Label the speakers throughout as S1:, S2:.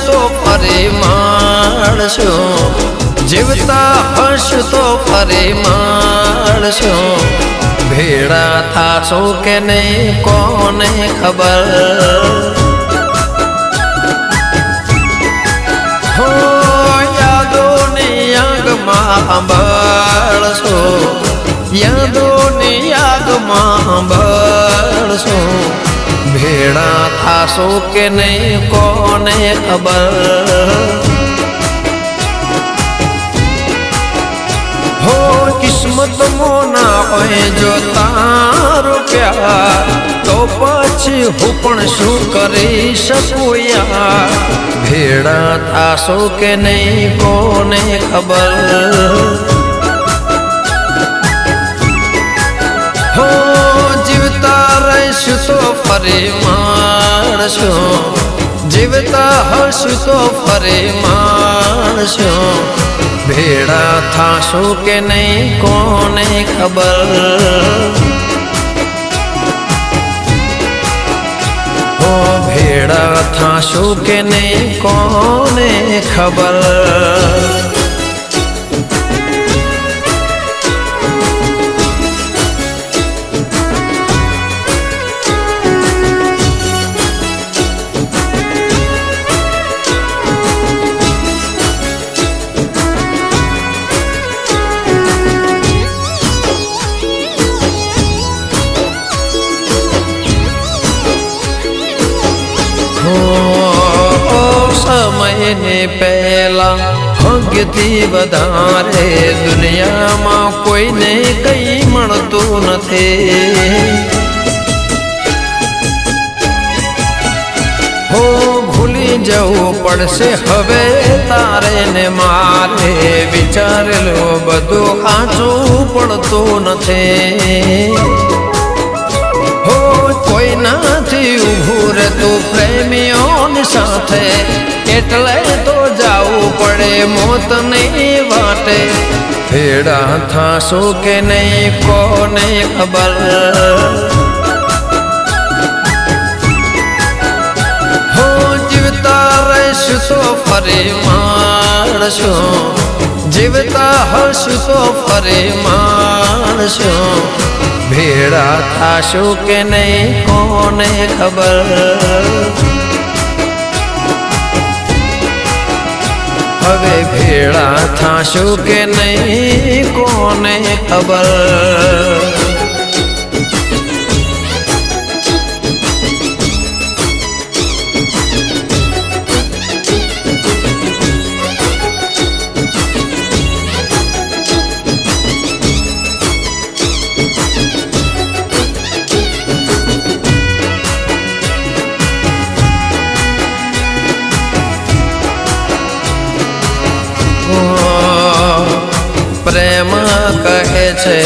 S1: તો ફરી મળશું, જીવતા હસતો ફરી મળશું, ભેળા થાશો કે નહીં કોને ખબર। હો યાદોની આગમાં સાંભળશું, યાદોની આગમાં સાંભળશું, ભેળા થાશો કે નહીં કોને ખબર। હો કિસ્મત મોના હોય જો તારો પ્યાર, તો પછી હું પણ શું કરી શકું યાર, ભેળા થાશો કે નહીં કોને ખબર। હો જીવતા રહીશું તો ફરી મળશું, જીવતા હશું તો ફરી મળશું, ભેળા થાશો કે નહીં કોને ખબર। હો ભેળા થાશો કે નહીં કોને ખબર। સમયને પહેલા ભાગ્યથી વધારે દુનિયામાં કોઈને કઈ મળતું નથી। હો ભૂલી જવું પડશે હવે તારે ને મારે, વિચારેલું બધું સાચું પડતું નથી। હો કોઈ નથી ઊભું રહેતું પ્રેમીઓની સાથે, એટલે તો જાવું પડે મોતની વાટે, ભેળા થાશો કે નહીં કોને ખબર। હો જીવતા રહીશું તો ફરી મળશું, જીવતા હશું તો ફરી મળશું, ભેળા થાશો કે નહીં કોને ખબર। હવે ભેળા થાશો કે નહીં કોને ખબર। પ્રેમ કહે છે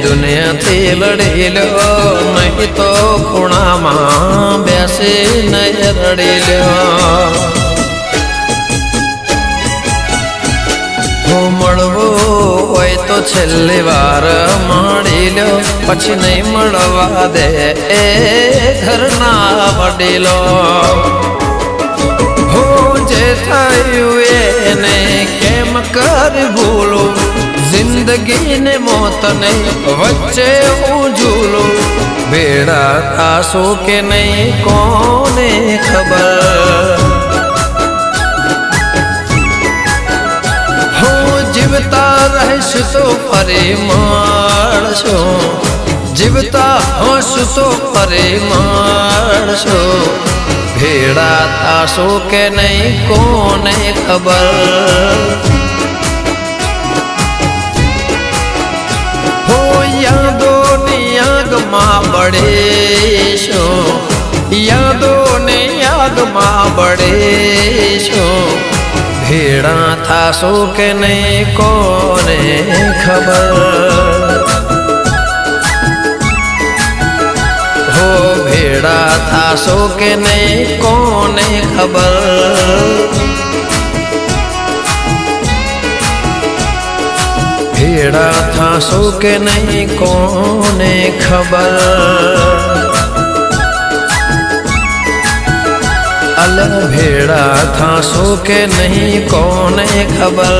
S1: દુનિયાથી લડી લો, નહીં તો ખૂણામાં બેસીને રડી લો। હું મળવું હોય તો છેલ્લી વાર મળી લો, પછી નહીં મળવા દે એ ઘરના વડીલો। હું જે થયું એને કેમ કરી ભૂલું, जिंदगी ने मौत ने वच्चे झूलो, बेड़ा थाशो के नहीं कोने खबर। हो जीवता रहीश तो फरी મળશું, जीवता होश तो फरी મળશું, भेड़ा थाशो के नहीं कोने खबर। યાદોની આગમાં બળીશું, યાદોની આગમાં બળીશું, ભેળા થાશો કે નહીં કોને ખબર। હો ભેળા થાશો કે નહીં કોને ખબર। ભેળા થાશો કે નહીં કોને ખબર। काल भेड़ा था सो के नहीं कौन खबर।